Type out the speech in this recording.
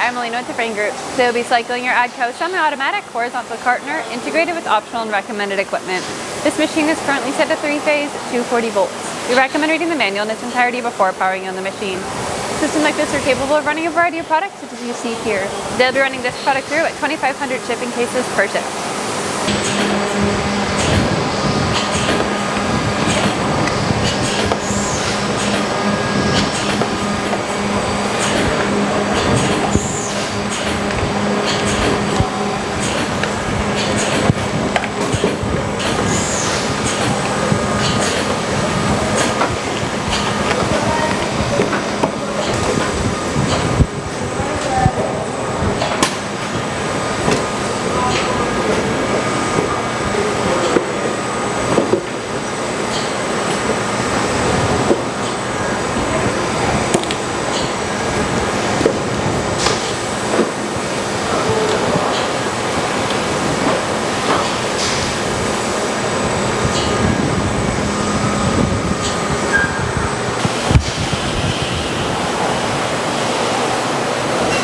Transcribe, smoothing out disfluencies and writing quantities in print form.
Emily with the Frain Group. Today we'll be cycling your Adco semi-automatic horizontal cartoner integrated with optional and recommended equipment. This machine is currently set to 3-phase, 240 volts. We recommend reading the manual in its entirety before powering on the machine. Systems like this are capable of running a variety of products such as you see here. They'll be running this product through at 2,500 shipping cases per ship.